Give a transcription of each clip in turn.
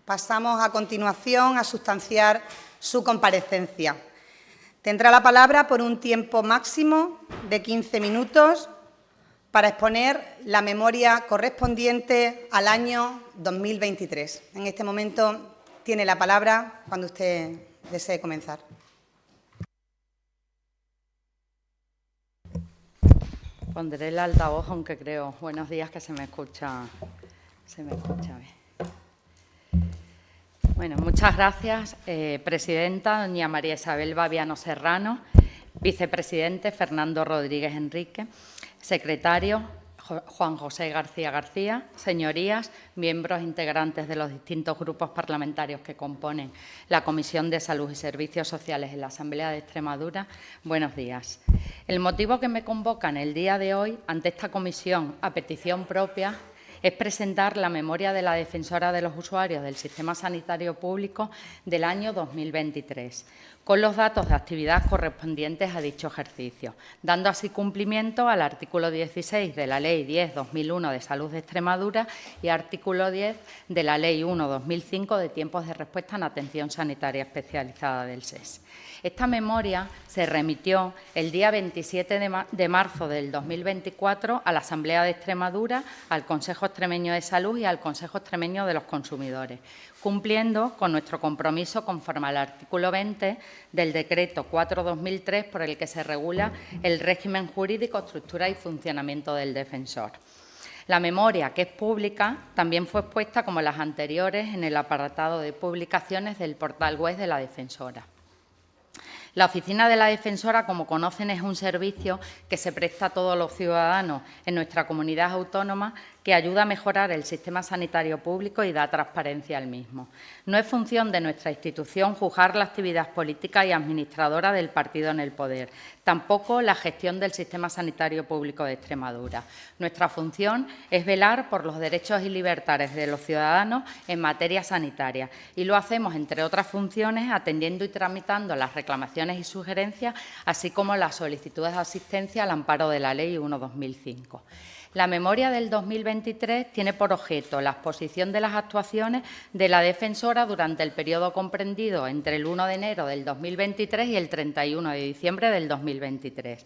Pasamos a continuación a sustanciar su comparecencia. Tendrá la palabra por un tiempo máximo de 15 minutos para exponer la memoria correspondiente al año 2023. En este momento tiene la palabra cuando usted desee comenzar. Pondré el altavoz, aunque creo, buenos días, que se me escucha bien. Bueno, muchas gracias, presidenta, doña María Isabel Baviano Serrano, vicepresidente Fernando Rodríguez Enrique, secretario Juan José García García, señorías, miembros integrantes de los distintos grupos parlamentarios que componen la Comisión de Salud y Servicios Sociales en la Asamblea de Extremadura, buenos días. El motivo que me convoca en el día de hoy ante esta comisión a petición propia es presentar la memoria de la defensora de los usuarios del sistema sanitario público del año 2023, con los datos de actividad correspondientes a dicho ejercicio, dando así cumplimiento al artículo 16 de la Ley 10/2001 de Salud de Extremadura y artículo 10 de la Ley 1/2005 de tiempos de respuesta en atención sanitaria especializada del SES. Esta memoria se remitió el día 27 de marzo del 2024 a la Asamblea de Extremadura, al Consejo Extremeño de Salud y al Consejo Extremeño de los Consumidores, cumpliendo con nuestro compromiso conforme al artículo 20 del Decreto 4/2003 por el que se regula el régimen jurídico, estructura y funcionamiento del defensor. La memoria, que es pública, también fue expuesta, como las anteriores, en el apartado de publicaciones del portal web de la defensora. La Oficina de la Defensora, como conocen, es un servicio que se presta a todos los ciudadanos en nuestra comunidad autónoma, que ayuda a mejorar el sistema sanitario público y da transparencia al mismo. No es función de nuestra institución juzgar la actividad política y administradora del partido en el poder, tampoco la gestión del sistema sanitario público de Extremadura. Nuestra función es velar por los derechos y libertades de los ciudadanos en materia sanitaria y lo hacemos, entre otras funciones, atendiendo y tramitando las reclamaciones y sugerencias, así como las solicitudes de asistencia al amparo de la Ley 1/2005. La memoria del 2023 tiene por objeto la exposición de las actuaciones de la defensora durante el periodo comprendido entre el 1 de enero del 2023 y el 31 de diciembre del 2023.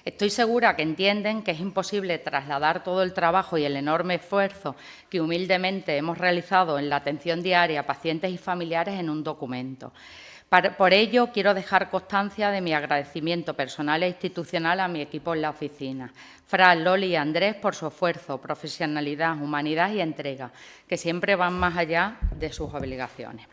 Estoy segura que entienden que es imposible trasladar todo el trabajo y el enorme esfuerzo que humildemente hemos realizado en la atención diaria a pacientes y familiares en un documento. Por ello, quiero dejar constancia de mi agradecimiento personal e institucional a mi equipo en la oficina, Fran, Loli y Andrés, por su esfuerzo, profesionalidad, humanidad y entrega, que siempre van más allá de sus obligaciones.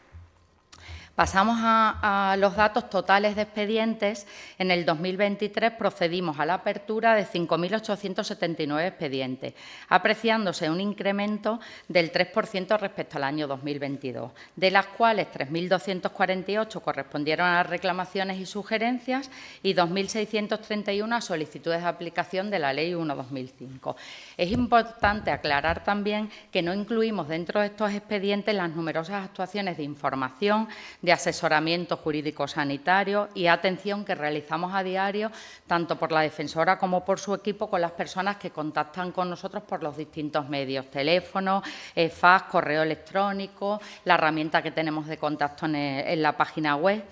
Pasamos a los datos totales de expedientes. En el 2023 procedimos a la apertura de 5.879 expedientes, apreciándose un incremento del 3% respecto al año 2022, de las cuales 3.248 correspondieron a reclamaciones y sugerencias y 2.631 a solicitudes de aplicación de la Ley 1/2005. Es importante aclarar también que no incluimos dentro de estos expedientes las numerosas actuaciones de información, de asesoramiento jurídico-sanitario y atención que realizamos a diario, tanto por la defensora como por su equipo, con las personas que contactan con nosotros por los distintos medios, teléfono, fax, correo electrónico, la herramienta que tenemos de contacto en la página web.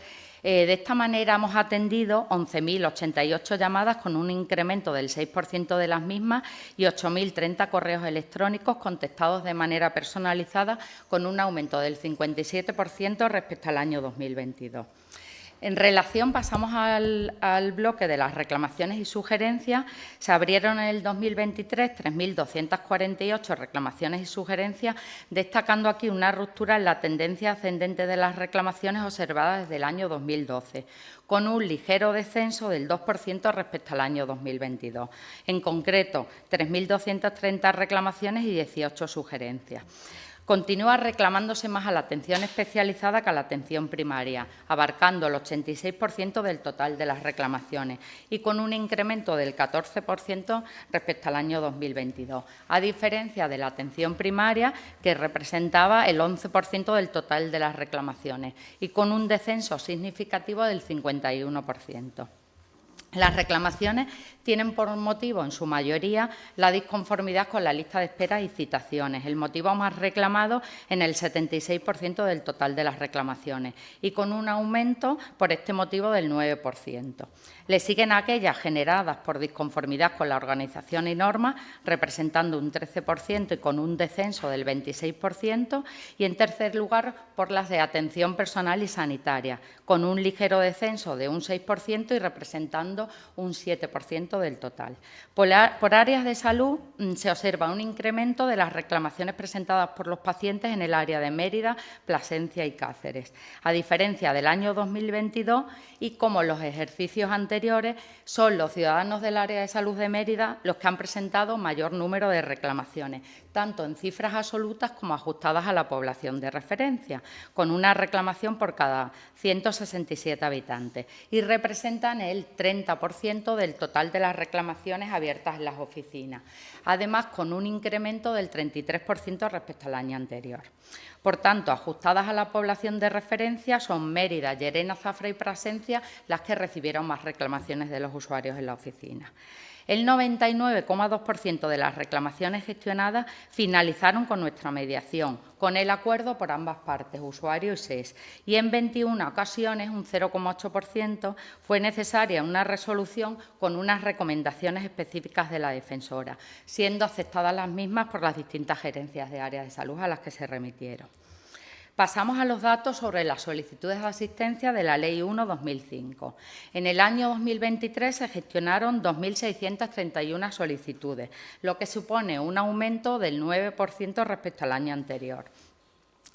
De esta manera hemos atendido 11.088 llamadas con un incremento del 6% de las mismas y 8.030 correos electrónicos contestados de manera personalizada con un aumento del 57% respecto al año 2022. En relación, pasamos al bloque de las reclamaciones y sugerencias. Se abrieron en el 2023 3.248 reclamaciones y sugerencias, destacando aquí una ruptura en la tendencia ascendente de las reclamaciones observadas desde el año 2012, con un ligero descenso del 2% respecto al año 2022. En concreto, 3.230 reclamaciones y 18 sugerencias. Continúa reclamándose más a la atención especializada que a la atención primaria, abarcando el 86% del total de las reclamaciones y con un incremento del 14% respecto al año 2022, a diferencia de la atención primaria, que representaba el 11% del total de las reclamaciones y con un descenso significativo del 51%. Las reclamaciones tienen por motivo, en su mayoría, la disconformidad con la lista de espera y citaciones, el motivo más reclamado en el 76% del total de las reclamaciones y con un aumento por este motivo del 9%. Le siguen aquellas generadas por disconformidad con la organización y normas, representando un 13% y con un descenso del 26%, y, en tercer lugar, por las de atención personal y sanitaria, con un ligero descenso de un 6% y representando un 7% del total. Por áreas de salud se observa un incremento de las reclamaciones presentadas por los pacientes en el área de Mérida, Plasencia y Cáceres, a diferencia del año 2022, y como los ejercicios anteriores, son los ciudadanos del área de salud de Mérida los que han presentado mayor número de reclamaciones, tanto en cifras absolutas como ajustadas a la población de referencia, con una reclamación por cada 167 habitantes, y representan el 30% del total de las reclamaciones abiertas en las oficinas, además con un incremento del 33% respecto al año anterior. Por tanto, ajustadas a la población de referencia, son Mérida, Llerena, Zafra y Plasencia las que recibieron más reclamaciones de los usuarios en la oficina. El 99,2% de las reclamaciones gestionadas finalizaron con nuestra mediación, con el acuerdo por ambas partes, usuario y SES, y en 21 ocasiones, un 0,8%, fue necesaria una resolución con unas recomendaciones específicas de la defensora, siendo aceptadas las mismas por las distintas gerencias de áreas de salud a las que se remitieron. Pasamos a los datos sobre las solicitudes de asistencia de la Ley 1/2005. En el año 2023 se gestionaron 2.631 solicitudes, lo que supone un aumento del 9% respecto al año anterior.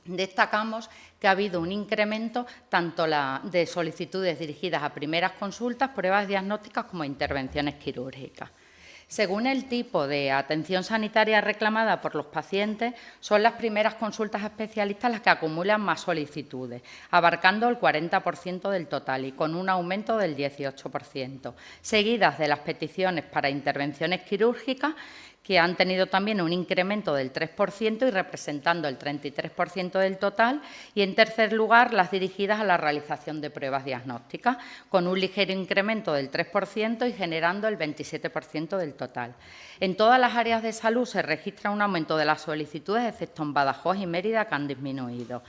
Destacamos que ha habido un incremento tanto de solicitudes dirigidas a primeras consultas, pruebas diagnósticas como intervenciones quirúrgicas. Según el tipo de atención sanitaria reclamada por los pacientes, son las primeras consultas especialistas las que acumulan más solicitudes, abarcando el 40% del total y con un aumento del 18%, seguidas de las peticiones para intervenciones quirúrgicas, que han tenido también un incremento del 3% y representando el 33% del total, y, en tercer lugar, las dirigidas a la realización de pruebas diagnósticas, con un ligero incremento del 3% y generando el 27% del total. En todas las áreas de salud se registra un aumento de las solicitudes, excepto en Badajoz y Mérida, que han disminuido.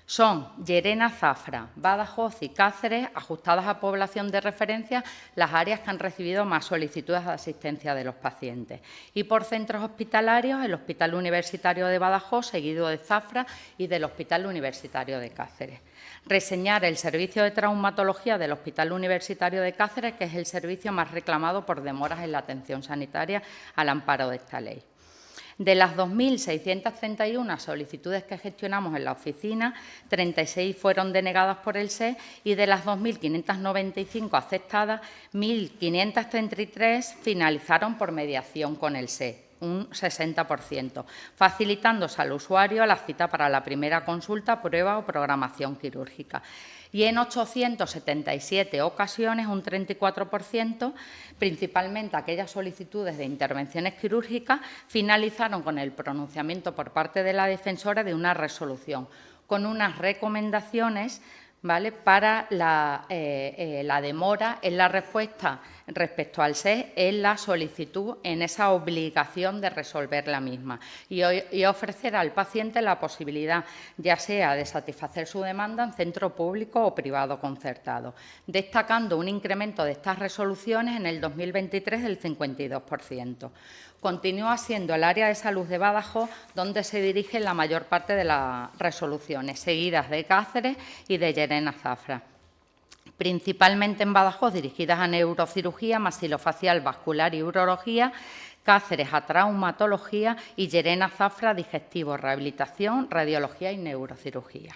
Son Llerena, Zafra, Badajoz y Cáceres, ajustadas a población de referencia, las áreas que han recibido más solicitudes de asistencia de los pacientes. Y por centros hospitalarios, el Hospital Universitario de Badajoz, seguido de Zafra, y del Hospital Universitario de Cáceres. Reseñar el servicio de traumatología del Hospital Universitario de Cáceres, que es el servicio más reclamado por demoras en la atención sanitaria al amparo de esta ley. De las 2.631 solicitudes que gestionamos en la oficina, 36 fueron denegadas por el SES, y de las 2.595 aceptadas, 1.533 finalizaron por mediación con el SES, un 60%, facilitándose al usuario la cita para la primera consulta, prueba o programación quirúrgica. Y en 877 ocasiones, un 34%, principalmente aquellas solicitudes de intervenciones quirúrgicas, finalizaron con el pronunciamiento por parte de la defensora de una resolución, con unas recomendaciones, ¿vale?, para la demora en la respuesta respecto al SES en la solicitud, en esa obligación de resolver la misma, y ofrecer al paciente la posibilidad, ya sea de satisfacer su demanda en centro público o privado concertado, destacando un incremento de estas resoluciones en el 2023 del 52%. Continúa siendo el área de salud de Badajoz donde se dirigen la mayor parte de las resoluciones, seguidas de Cáceres y de Llerena, Zafra. Principalmente en Badajoz dirigidas a neurocirugía, maxilofacial, vascular y urología, Cáceres a traumatología y Llerena, Zafra, digestivo, rehabilitación, radiología y neurocirugía.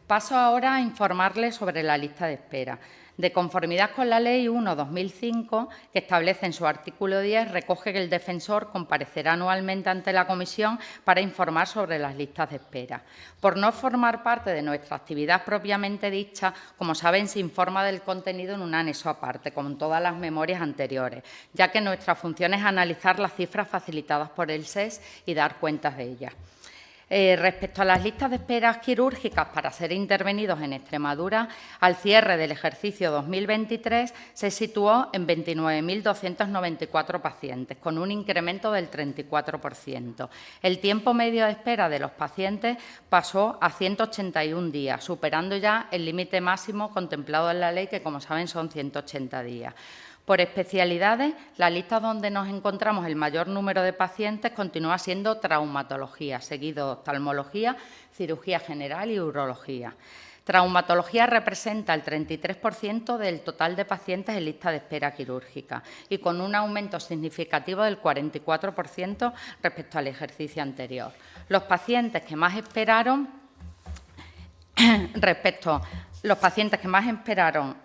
Paso ahora a informarles sobre la lista de espera. De conformidad con la Ley 1/2005, que establece en su artículo 10, recoge que el defensor comparecerá anualmente ante la comisión para informar sobre las listas de espera. Por no formar parte de nuestra actividad propiamente dicha, como saben, se informa del contenido en un anexo aparte, con todas las memorias anteriores, ya que nuestra función es analizar las cifras facilitadas por el SES y dar cuentas de ellas. Respecto a las listas de esperas quirúrgicas para ser intervenidos en Extremadura, al cierre del ejercicio 2023 se situó en 29.294 pacientes, con un incremento del 34%. El tiempo medio de espera de los pacientes pasó a 181 días, superando ya el límite máximo contemplado en la ley, que, como saben, son 180 días. Por especialidades, la lista donde nos encontramos el mayor número de pacientes continúa siendo traumatología, seguido de oftalmología, cirugía general y urología. Traumatología representa el 33% del total de pacientes en lista de espera quirúrgica y con un aumento significativo del 44% respecto al ejercicio anterior. Los pacientes que más esperaron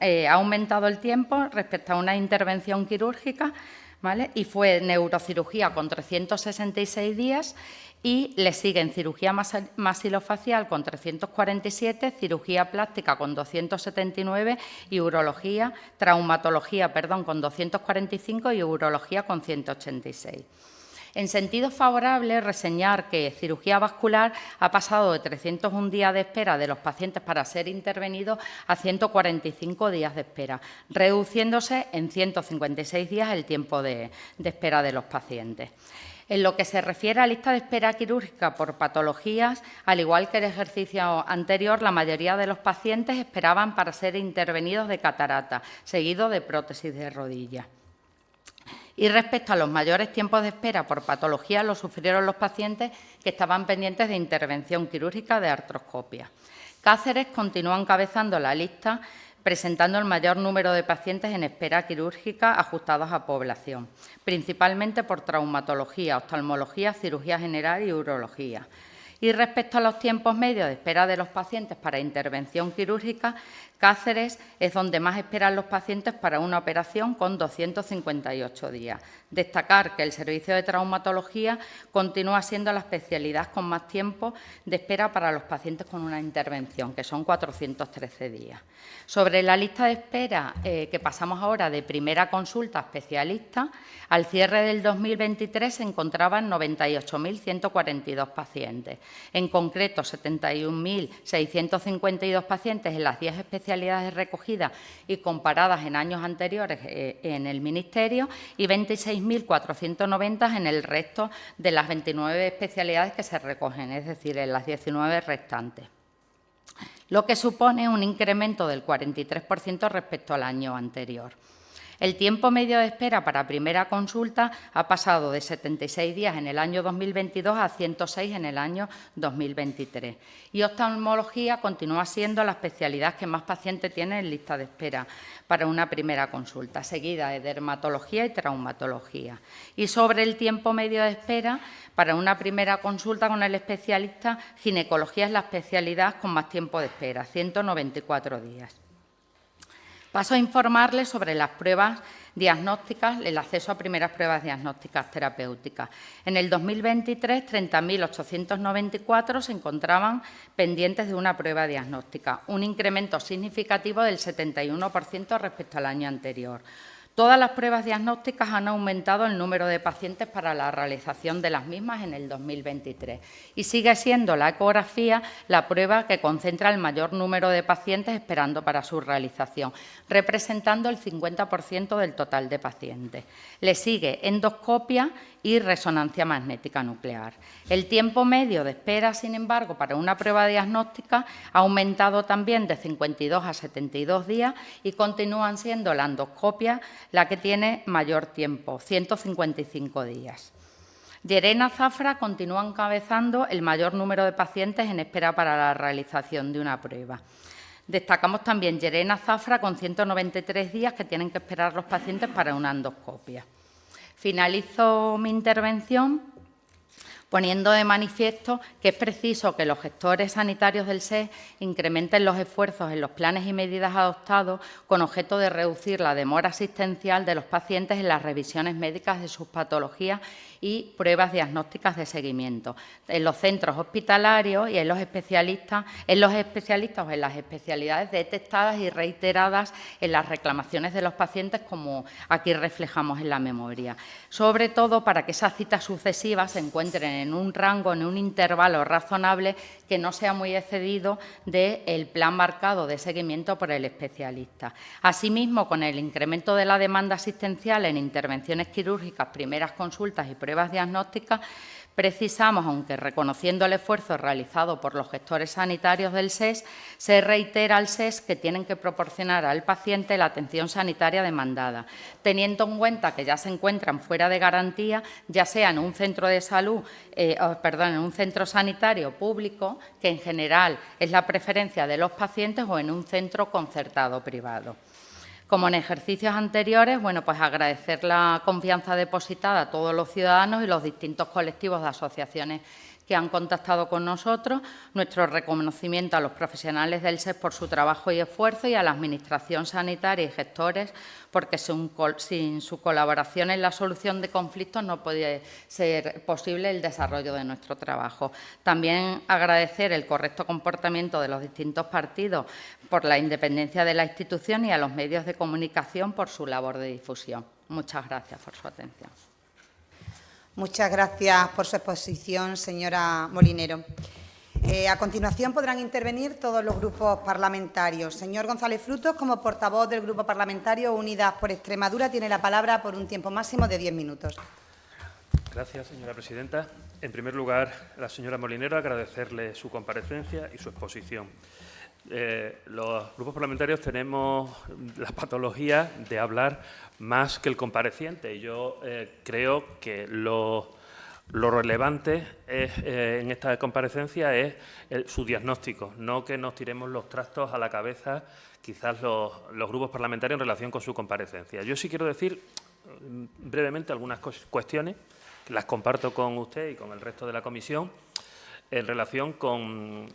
ha aumentado el tiempo respecto a una intervención quirúrgica, ¿vale? Y fue neurocirugía con 366 días y le siguen cirugía maxilofacial con 347, cirugía plástica con 279 y traumatología con 245 y urología con 186. En sentido favorable, reseñar que cirugía vascular ha pasado de 301 días de espera de los pacientes para ser intervenidos a 145 días de espera, reduciéndose en 156 días el tiempo de espera de los pacientes. En lo que se refiere a lista de espera quirúrgica por patologías, al igual que el ejercicio anterior, la mayoría de los pacientes esperaban para ser intervenidos de catarata, seguido de prótesis de rodilla. Y respecto a los mayores tiempos de espera por patología, lo sufrieron los pacientes que estaban pendientes de intervención quirúrgica de artroscopia. Cáceres continúa encabezando la lista, presentando el mayor número de pacientes en espera quirúrgica ajustados a población, principalmente por traumatología, oftalmología, cirugía general y urología. Y respecto a los tiempos medios de espera de los pacientes para intervención quirúrgica, Cáceres es donde más esperan los pacientes para una operación, con 258 días. Destacar que el servicio de traumatología continúa siendo la especialidad con más tiempo de espera para los pacientes con una intervención, que son 413 días. Sobre la lista de espera que pasamos ahora de primera consulta a especialista, al cierre del 2023 se encontraban 98.142 pacientes. En concreto, 71.652 pacientes en las 10 especialidades recogidas y comparadas en años anteriores en el Ministerio y 26.490 en el resto de las 29 especialidades que se recogen, es decir, en las 19 restantes, lo que supone un incremento del 43% respecto al año anterior. El tiempo medio de espera para primera consulta ha pasado de 76 días en el año 2022 a 106 en el año 2023. Y oftalmología continúa siendo la especialidad que más pacientes tiene en lista de espera para una primera consulta, seguida de dermatología y traumatología. Y sobre el tiempo medio de espera para una primera consulta con el especialista, ginecología es la especialidad con más tiempo de espera, 194 días. Paso a informarles sobre las pruebas diagnósticas, el acceso a primeras pruebas diagnósticas terapéuticas. En el 2023, 30.894 se encontraban pendientes de una prueba diagnóstica, un incremento significativo del 71% respecto al año anterior. Todas las pruebas diagnósticas han aumentado el número de pacientes para la realización de las mismas en el 2023 y sigue siendo la ecografía la prueba que concentra el mayor número de pacientes esperando para su realización, representando el 50% del total de pacientes. Le sigue endoscopia y resonancia magnética nuclear. El tiempo medio de espera, sin embargo, para una prueba diagnóstica ha aumentado también de 52 a 72 días y continúan siendo la endoscopia la que tiene mayor tiempo, 155 días. Llerena Zafra continúa encabezando el mayor número de pacientes en espera para la realización de una prueba. Destacamos también Llerena Zafra con 193 días que tienen que esperar los pacientes para una endoscopia. Finalizo mi intervención poniendo de manifiesto que es preciso que los gestores sanitarios del SES incrementen los esfuerzos en los planes y medidas adoptados con objeto de reducir la demora asistencial de los pacientes en las revisiones médicas de sus patologías y pruebas diagnósticas de seguimiento en los centros hospitalarios y en los especialistas o en las especialidades detectadas y reiteradas en las reclamaciones de los pacientes, como aquí reflejamos en la memoria. Sobre todo para que esas citas sucesivas se encuentren en un rango, en un intervalo razonable que no sea muy excedido del plan marcado de seguimiento por el especialista. Asimismo, con el incremento de la demanda asistencial en intervenciones quirúrgicas, primeras consultas y pruebas diagnósticas, precisamos, aunque reconociendo el esfuerzo realizado por los gestores sanitarios del SES, se reitera al SES que tienen que proporcionar al paciente la atención sanitaria demandada, teniendo en cuenta que ya se encuentran fuera de garantía, ya sea en un centro de salud, en un centro sanitario público, que en general es la preferencia de los pacientes, o en un centro concertado privado. Como en ejercicios anteriores, pues agradecer la confianza depositada a todos los ciudadanos y los distintos colectivos de asociaciones que han contactado con nosotros, nuestro reconocimiento a los profesionales del SES por su trabajo y esfuerzo, y a la Administración sanitaria y gestores, porque sin su colaboración en la solución de conflictos no puede ser posible el desarrollo de nuestro trabajo. También agradecer el correcto comportamiento de los distintos partidos por la independencia de la institución, y a los medios de comunicación por su labor de difusión. Muchas gracias por su atención. Muchas gracias por su exposición, señora Molinero. A continuación podrán intervenir todos los grupos parlamentarios. Señor González Frutos, como portavoz del Grupo Parlamentario Unidas por Extremadura, tiene la palabra por un tiempo máximo de 10 minutos. Gracias, señora presidenta. En primer lugar, a la señora Molinero agradecerle su comparecencia y su exposición. Los grupos parlamentarios tenemos la patología de hablar más que el compareciente, y yo creo que lo relevante en esta comparecencia es su diagnóstico, no que nos tiremos los trastos a la cabeza quizás los grupos parlamentarios en relación con su comparecencia. Yo sí quiero decir brevemente algunas cuestiones, que las comparto con usted y con el resto de la comisión, en relación con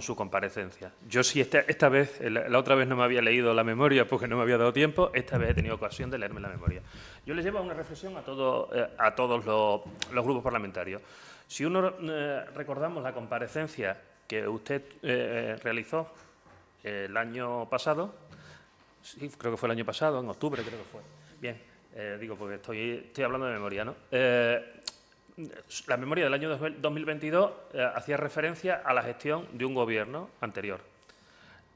su comparecencia. Yo sí, esta vez, la otra vez no me había leído la memoria porque no me había dado tiempo, esta vez he tenido ocasión de leerme la memoria. Yo les llevo a una reflexión a todos los grupos parlamentarios. Si recordamos la comparecencia que usted realizó el año pasado, sí, creo que fue el año pasado, en octubre creo que fue. Bien, digo porque estoy hablando de memoria, ¿no? La memoria del año 2022 hacía referencia a la gestión de un gobierno anterior.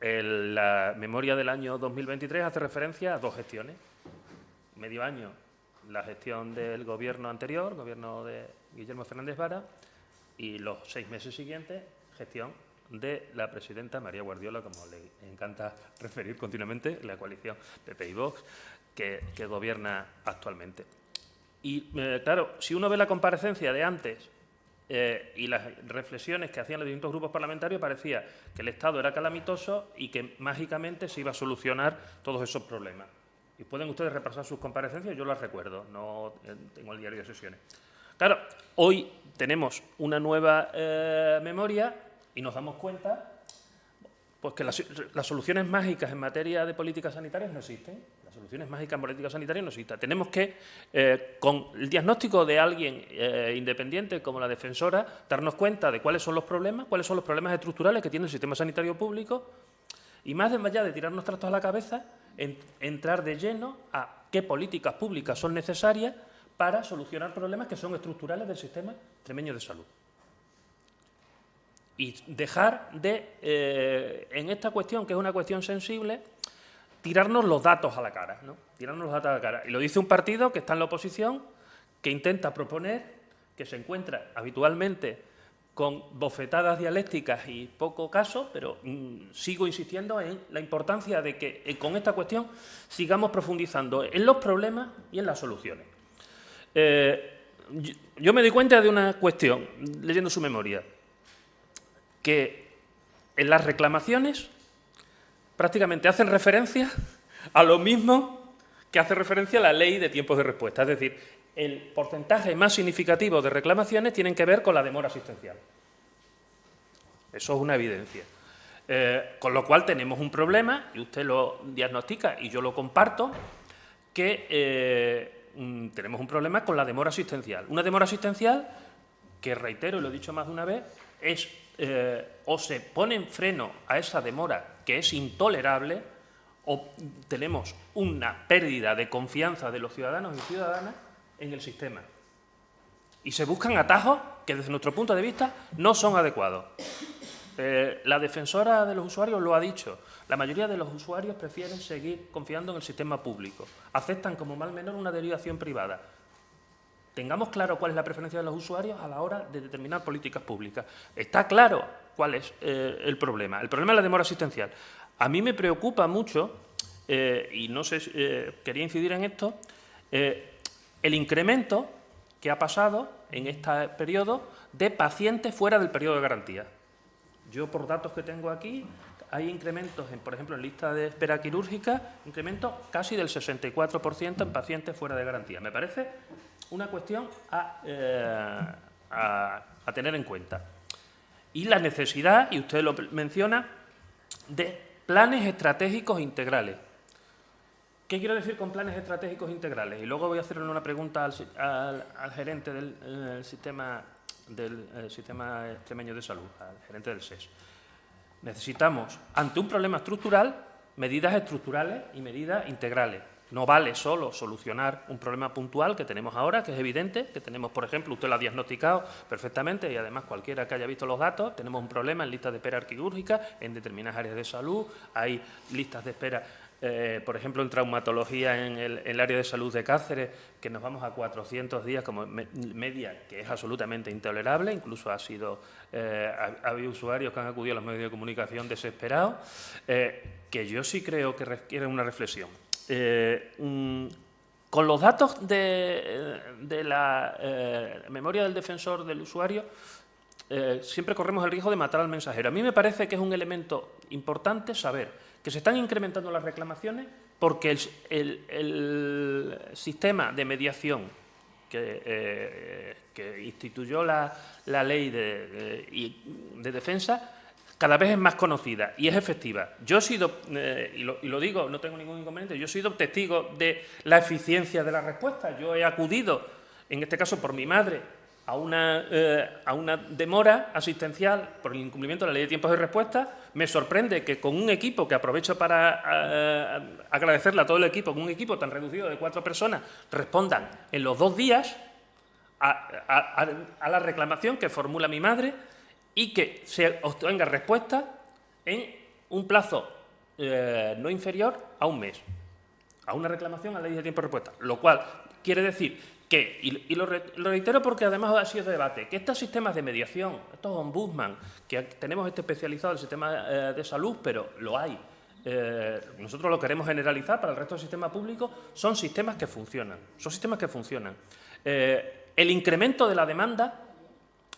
La memoria del año 2023 hace referencia a dos gestiones. Medio año la gestión del gobierno anterior, gobierno de Guillermo Fernández Vara, y los 6 meses siguientes, gestión de la presidenta María Guardiola, como le encanta referir continuamente, la coalición PP y Vox, que gobierna actualmente. Y, claro, si uno ve la comparecencia de antes y las reflexiones que hacían los distintos grupos parlamentarios, parecía que el Estado era calamitoso y que mágicamente se iba a solucionar todos esos problemas. Y pueden ustedes repasar sus comparecencias, yo las recuerdo, no tengo el diario de sesiones. Claro, hoy tenemos una nueva memoria y nos damos cuenta pues que las soluciones mágicas en materia de políticas sanitarias no existen. Las soluciones mágicas en políticas sanitarias no existen. Tenemos que, con el diagnóstico de alguien independiente como la defensora, darnos cuenta de cuáles son los problemas estructurales que tiene el sistema sanitario público, y más allá de tirarnos trastos a la cabeza, entrar de lleno a qué políticas públicas son necesarias para solucionar problemas que son estructurales del sistema extremeño de salud. Y dejar de, en esta cuestión, que es una cuestión sensible, tirarnos los datos a la cara, ¿no? Tirarnos los datos a la cara. Y lo dice un partido que está en la oposición, que intenta proponer, que se encuentra habitualmente con bofetadas dialécticas y poco caso, pero sigo insistiendo en la importancia de que con esta cuestión sigamos profundizando en los problemas y en las soluciones. Yo me di cuenta de una cuestión, leyendo su memoria, que en las reclamaciones prácticamente hacen referencia a lo mismo que hace referencia a la ley de tiempos de respuesta. Es decir, el porcentaje más significativo de reclamaciones tienen que ver con la demora asistencial. Eso es una evidencia. Con lo cual tenemos un problema, y usted lo diagnostica y yo lo comparto, que tenemos un problema con la demora asistencial. Una demora asistencial que, reitero y lo he dicho más de una vez, es o se pone en freno a esa demora, que es intolerable, o tenemos una pérdida de confianza de los ciudadanos y ciudadanas en el sistema. y se buscan atajos que desde nuestro punto de vista no son adecuados. La defensora de los usuarios lo ha dicho. La mayoría de los usuarios prefieren seguir confiando en el sistema público. Aceptan como mal menor una derivación privada. Tengamos claro cuál es la preferencia de los usuarios a la hora de determinar políticas públicas. Está claro cuál es el problema. El problema es la demora asistencial. A mí me preocupa mucho, y no sé, quería incidir en esto, el incremento que ha pasado en este periodo de pacientes fuera del periodo de garantía. Yo, por datos que tengo aquí, hay incrementos, por ejemplo, en lista de espera quirúrgica, incrementos casi del 64% en pacientes fuera de garantía. Me parece una cuestión a tener en cuenta. Y la necesidad, y usted lo menciona, de planes estratégicos integrales. ¿Qué quiero decir con planes estratégicos integrales? Y luego voy a hacerle una pregunta al gerente del sistema extremeño de salud, al gerente del SES. Necesitamos, ante un problema estructural, medidas estructurales y medidas integrales. No vale solo solucionar un problema puntual que tenemos ahora, que es evidente, que tenemos, por ejemplo, usted lo ha diagnosticado perfectamente y además cualquiera que haya visto los datos, tenemos un problema en listas de espera quirúrgica en determinadas áreas de salud, hay listas de espera, por ejemplo, en traumatología en el área de salud de Cáceres, que nos vamos a 400 días como media, que es absolutamente intolerable, incluso ha habido usuarios que han acudido a los medios de comunicación desesperados, que yo sí creo que requieren una reflexión. Con los datos de la memoria del defensor del usuario, siempre corremos el riesgo de matar al mensajero. A mí me parece que es un elemento importante saber que se están incrementando las reclamaciones porque el sistema de mediación que instituyó la ley de defensa cada vez es más conocida y es efectiva. Yo he sido, y lo digo, no tengo ningún inconveniente, yo he sido testigo de la eficiencia de la respuesta. Yo he acudido, en este caso por mi madre, a una demora asistencial por el incumplimiento de la ley de tiempos de respuesta. Me sorprende que con un equipo, que aprovecho para agradecerle a todo el equipo, con un equipo tan reducido de 4 personas, respondan en los 2 días a la reclamación que formula mi madre, y que se obtenga respuesta en un plazo no inferior a un mes, a una reclamación a la ley de tiempo de respuesta. Lo cual quiere decir que, y lo reitero porque además ha sido debate, que estos sistemas de mediación, estos ombudsman, que tenemos especializado en el sistema de salud, pero lo hay, nosotros lo queremos generalizar para el resto del sistema público, son sistemas que funcionan. Son sistemas que funcionan. El incremento de la demanda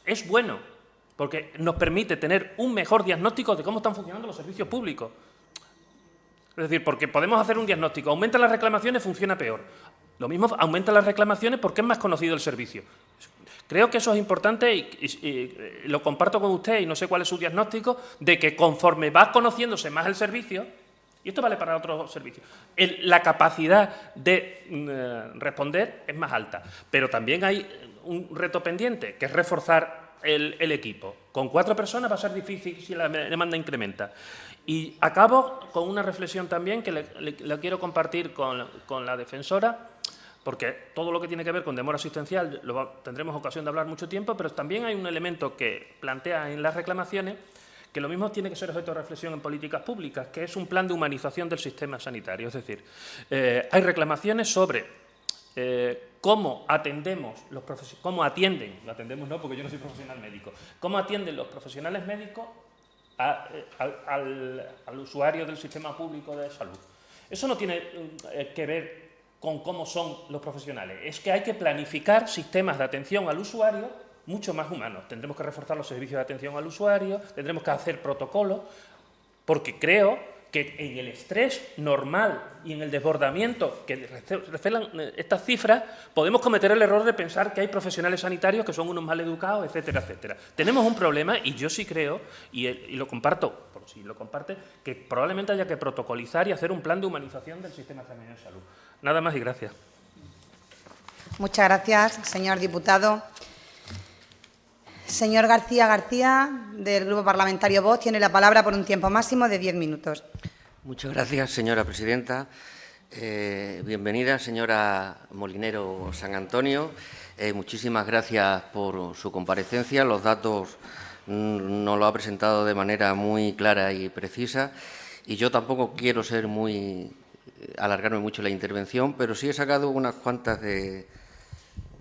es bueno, porque nos permite tener un mejor diagnóstico de cómo están funcionando los servicios públicos. Es decir, porque podemos hacer un diagnóstico, aumentan las reclamaciones, funciona peor. Lo mismo, aumentan las reclamaciones porque es más conocido el servicio. Creo que eso es importante y lo comparto con usted y no sé cuál es su diagnóstico, de que conforme va conociéndose más el servicio, y esto vale para otros servicios, la capacidad de responder es más alta. Pero también hay un reto pendiente, que es reforzar el equipo. Con 4 personas va a ser difícil si la demanda incrementa. Y acabo con una reflexión también que la quiero compartir con la defensora, porque todo lo que tiene que ver con demora asistencial tendremos ocasión de hablar mucho tiempo, pero también hay un elemento que plantea en las reclamaciones que lo mismo tiene que ser objeto de reflexión en políticas públicas, que es un plan de humanización del sistema sanitario. Es decir, hay reclamaciones sobre cómo atendemos cómo atienden, lo atendemos no porque yo no soy profesional médico, cómo atienden los profesionales médicos al usuario del sistema público de salud. Eso no tiene que ver con cómo son los profesionales, es que hay que planificar sistemas de atención al usuario mucho más humanos. Tendremos que reforzar los servicios de atención al usuario, tendremos que hacer protocolos, porque creo que en el estrés normal y en el desbordamiento que revelan estas cifras, podemos cometer el error de pensar que hay profesionales sanitarios que son unos mal educados, etcétera, etcétera. Tenemos un problema y yo sí creo, y lo comparto, por si lo comparte, que probablemente haya que protocolizar y hacer un plan de humanización del sistema sanitario de salud. Nada más y gracias. Muchas gracias, señor diputado. Señor García García, del Grupo Parlamentario Vox, tiene la palabra por un tiempo máximo de 10 minutos. Muchas gracias, señora presidenta. Bienvenida, señora Molinero San Antonio. Muchísimas gracias por su comparecencia. Los datos nos lo ha presentado de manera muy clara y precisa. Y yo tampoco quiero alargarme mucho la intervención, pero sí he sacado unas cuantas de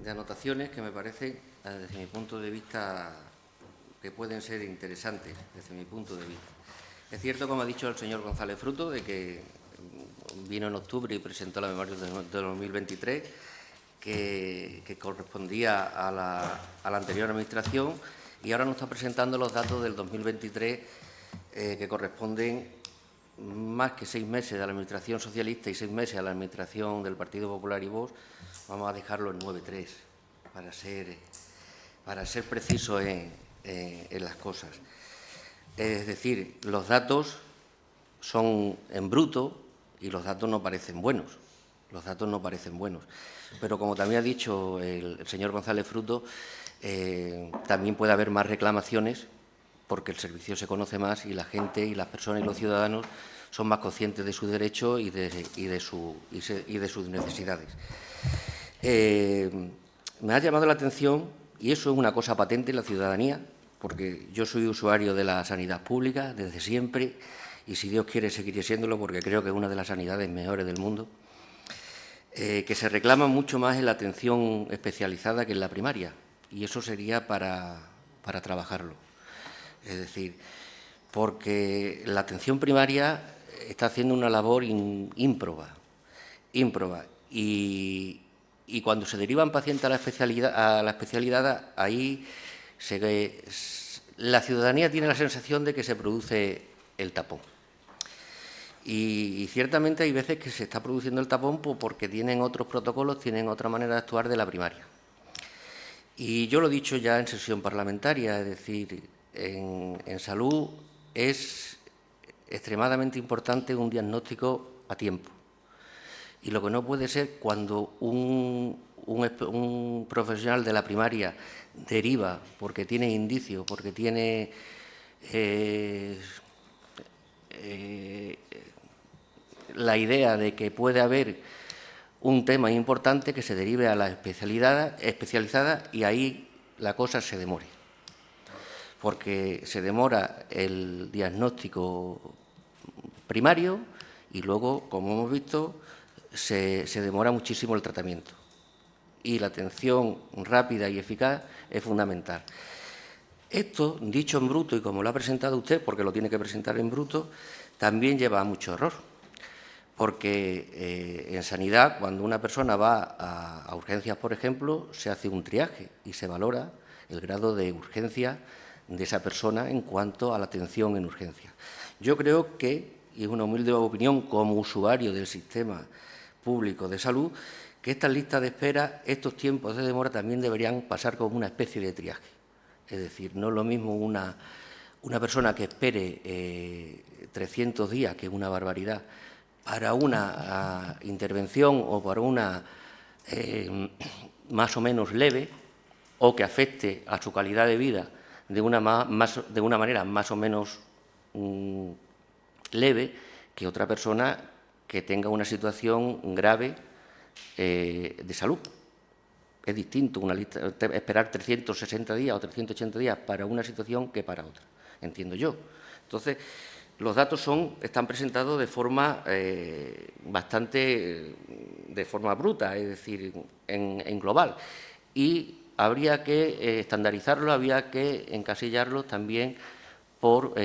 anotaciones que me parecen, desde mi punto de vista, que pueden ser interesantes, desde mi punto de vista. Es cierto, como ha dicho el señor González Fruto, de que vino en octubre y presentó la memoria de 2023, que correspondía a la anterior Administración, y ahora nos está presentando los datos del 2023, que corresponden más que 6 meses de la Administración socialista y 6 meses a la Administración del Partido Popular y Vox. Vamos a dejarlo en 9,3, para ser precisos en las cosas. Es decir, los datos son en bruto y los datos no parecen buenos. Los datos no parecen buenos. Pero, como también ha dicho el señor González Fruto, también puede haber más reclamaciones porque el servicio se conoce más y la gente y las personas y los ciudadanos son más conscientes de sus derechos y de sus necesidades. Me ha llamado la atención, y eso es una cosa patente en la ciudadanía, porque yo soy usuario de la sanidad pública desde siempre y, si Dios quiere, seguiré siéndolo, porque creo que es una de las sanidades mejores del mundo, que se reclama mucho más en la atención especializada que en la primaria, y eso sería para trabajarlo. Es decir, porque la atención primaria está haciendo una labor ímproba, y cuando se derivan pacientes a la especialidad, ahí la ciudadanía tiene la sensación de que se produce el tapón. Y ciertamente hay veces que se está produciendo el tapón porque tienen otros protocolos, tienen otra manera de actuar de la primaria. Y yo lo he dicho ya en sesión parlamentaria, es decir, en salud es extremadamente importante un diagnóstico a tiempo. Y lo que no puede ser, cuando un profesional de la primaria deriva porque tiene indicios, porque tiene la idea de que puede haber un tema importante, que se derive a la especializada, y ahí la cosa se demore. Porque se demora el diagnóstico primario y luego, como hemos visto, se demora muchísimo el tratamiento. Y la atención rápida y eficaz es fundamental. Esto, dicho en bruto, y como lo ha presentado usted, porque lo tiene que presentar en bruto, también lleva a mucho error. Porque en sanidad, cuando una persona va a urgencias, por ejemplo, se hace un triaje y se valora el grado de urgencia de esa persona en cuanto a la atención en urgencias. Yo creo que, y es una humilde opinión como usuario del sistema público de salud, que estas listas de espera, estos tiempos de demora, también deberían pasar como una especie de triaje. Es decir, no es lo mismo una persona que espere 300 días, que es una barbaridad, para una intervención o para una más o menos leve, o que afecte a su calidad de vida de una manera más o menos leve, que otra persona que tenga una situación grave de salud. Es distinto esperar 360 días o 380 días para una situación que para otra, entiendo yo. Entonces, los datos están presentados de forma de forma bruta, es decir, en global. Y habría que estandarizarlo, había que encasillarlo también por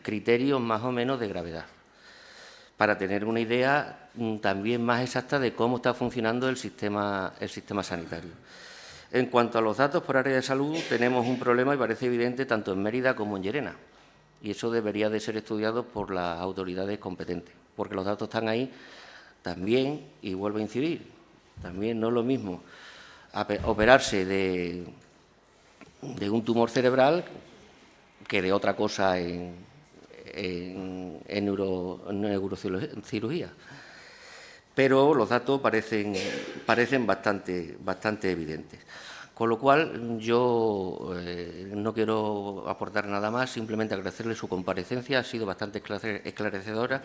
criterios más o menos de gravedad, para tener una idea también más exacta de cómo está funcionando el sistema sanitario. En cuanto a los datos por área de salud, tenemos un problema, y parece evidente, tanto en Mérida como en Llerena. Y eso debería de ser estudiado por las autoridades competentes, porque los datos están ahí también, y vuelvo a incidir, también no es lo mismo operarse de un tumor cerebral que de otra cosa en neurocirugía. Pero los datos parecen bastante evidentes. Con lo cual, yo no quiero aportar nada más, simplemente agradecerle su comparecencia, ha sido bastante esclarecedora.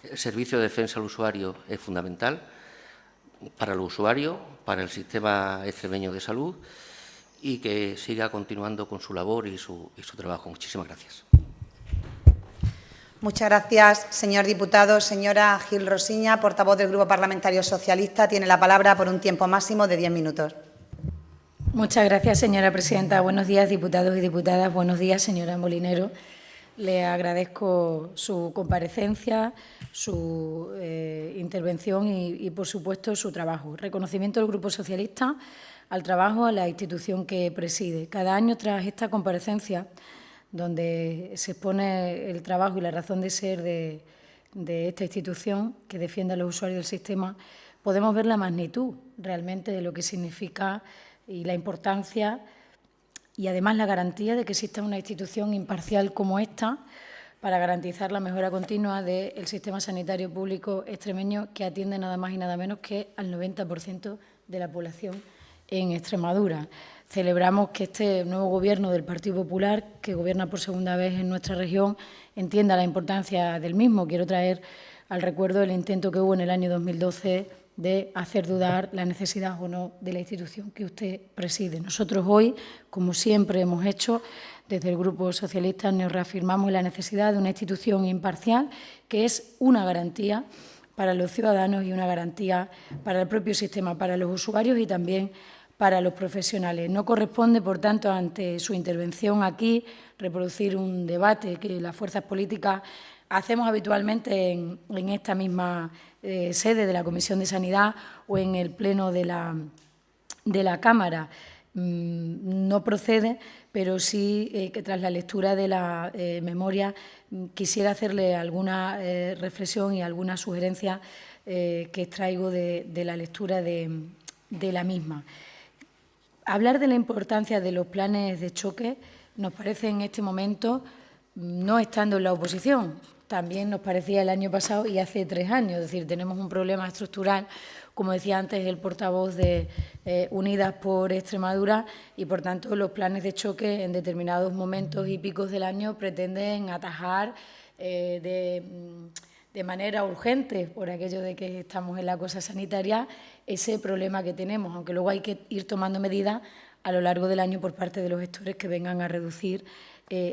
El servicio de defensa al usuario es fundamental para el usuario, para el sistema extremeño de salud, y que siga continuando con su labor y su trabajo. Muchísimas gracias. Muchas gracias, señor diputado. Señora Gil Rosiña, portavoz del Grupo Parlamentario Socialista, tiene la palabra por un tiempo máximo de 10 minutos. Muchas gracias, señora presidenta. Buenos días, diputados y diputadas. Buenos días, señora Molinero. Le agradezco su comparecencia, su intervención y, por supuesto, su trabajo. Reconocimiento del Grupo Socialista al trabajo, a la institución que preside. Cada año, tras esta comparecencia, donde se expone el trabajo y la razón de ser de esta institución que defiende a los usuarios del sistema, podemos ver la magnitud realmente de lo que significa y la importancia y, además, la garantía de que exista una institución imparcial como esta para garantizar la mejora continua del sistema sanitario público extremeño, que atiende nada más y nada menos que al 90% de la población en Extremadura. Celebramos que este nuevo Gobierno del Partido Popular, que gobierna por segunda vez en nuestra región, entienda la importancia del mismo. Quiero traer al recuerdo el intento que hubo en el año 2012 de hacer dudar la necesidad o no de la institución que usted preside. Nosotros hoy, como siempre hemos hecho, desde el Grupo Socialista nos reafirmamos en la necesidad de una institución imparcial que es una garantía para los ciudadanos y una garantía para el propio sistema, para los usuarios y también para los profesionales. No corresponde, por tanto, ante su intervención aquí, reproducir un debate que las fuerzas políticas hacemos habitualmente en esta misma sede de la Comisión de Sanidad o en el Pleno de la Cámara. No procede, pero sí que tras la lectura de la memoria quisiera hacerle alguna reflexión y alguna sugerencia que extraigo de la lectura de la misma. Hablar de la importancia de los planes de choque nos parece en este momento, no estando en la oposición, también nos parecía el año pasado y hace 3 años. Es decir, tenemos un problema estructural, como decía antes el portavoz de Unidas por Extremadura, y, por tanto, los planes de choque en determinados momentos y picos del año pretenden atajar de manera urgente, por aquello de que estamos en la cosa sanitaria, ese problema que tenemos, aunque luego hay que ir tomando medidas a lo largo del año por parte de los gestores que vengan a reducir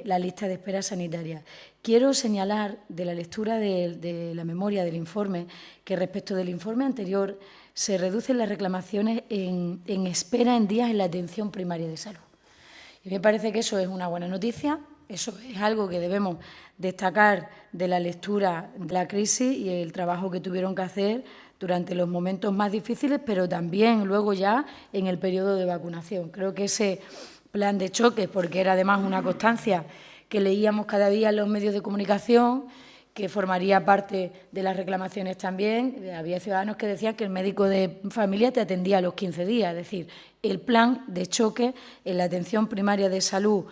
la lista de espera sanitaria. Quiero señalar de la lectura de la memoria del informe que, respecto del informe anterior, se reducen las reclamaciones en espera en días en la atención primaria de salud. Y me parece que eso es una buena noticia, eso es algo que debemos destacar de la lectura de la crisis y el trabajo que tuvieron que hacer durante los momentos más difíciles, pero también luego ya en el periodo de vacunación. Creo que ese plan de choque, porque era además una constancia que leíamos cada día en los medios de comunicación, que formaría parte de las reclamaciones también. Había ciudadanos que decían que el médico de familia te atendía a los 15 días. Es decir, el plan de choque en la atención primaria de salud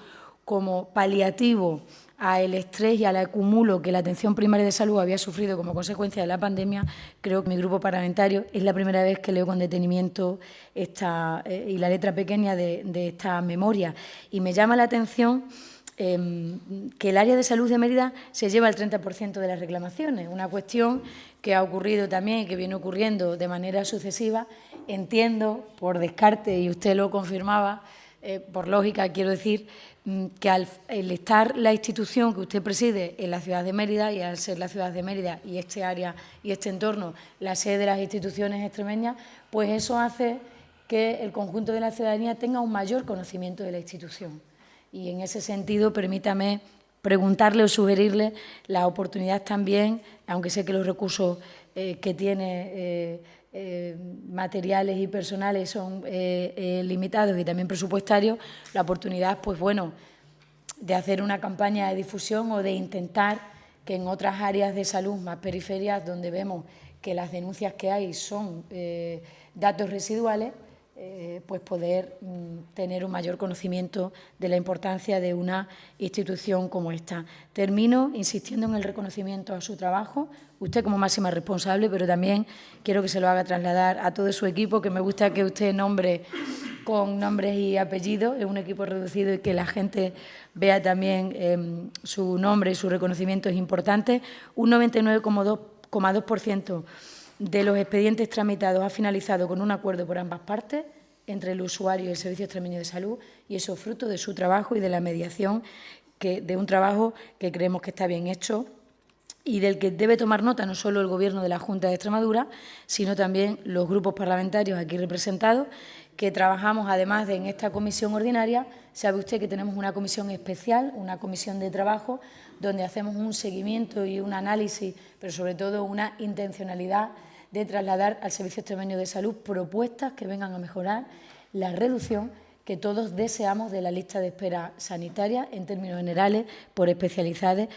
como paliativo al estrés y al acumulo que la atención primaria de salud había sufrido como consecuencia de la pandemia. Creo que mi grupo parlamentario es la primera vez que leo con detenimiento y la letra pequeña de esta memoria. Y me llama la atención que el área de salud de Mérida se lleva el 30% de las reclamaciones, una cuestión que ha ocurrido también y que viene ocurriendo de manera sucesiva. Entiendo, por descarte, y usted lo confirmaba, por lógica, quiero decir, que al estar la institución que usted preside en la ciudad de Mérida, y al ser la ciudad de Mérida y este área y este entorno la sede de las instituciones extremeñas, pues eso hace que el conjunto de la ciudadanía tenga un mayor conocimiento de la institución. Y en ese sentido, permítame preguntarle o sugerirle la oportunidad también, aunque sé que los recursos que tiene materiales y personales son limitados y también presupuestarios, la oportunidad, pues bueno, de hacer una campaña de difusión o de intentar que en otras áreas de salud más periferias, donde vemos que las denuncias que hay son datos residuales, pues poder tener un mayor conocimiento de la importancia de una institución como esta. Termino insistiendo en el reconocimiento a su trabajo, usted como máxima responsable, pero también quiero que se lo haga trasladar a todo su equipo, que me gusta que usted nombre con nombres y apellidos, es un equipo reducido y que la gente vea también su nombre y su reconocimiento es importante. Un 99,2% de los expedientes tramitados ha finalizado con un acuerdo por ambas partes, entre el usuario y el Servicio Extremeño de Salud, y eso es fruto de su trabajo y de la mediación, de un trabajo que creemos que está bien hecho y del que debe tomar nota no solo el Gobierno de la Junta de Extremadura, sino también los grupos parlamentarios aquí representados, que trabajamos, además de en esta comisión ordinaria, sabe usted que tenemos una comisión especial, una comisión de trabajo, donde hacemos un seguimiento y un análisis, pero sobre todo una intencionalidad de trasladar al Servicio Extremeño de Salud propuestas que vengan a mejorar la reducción que todos deseamos de la lista de espera sanitaria en términos generales por especialidades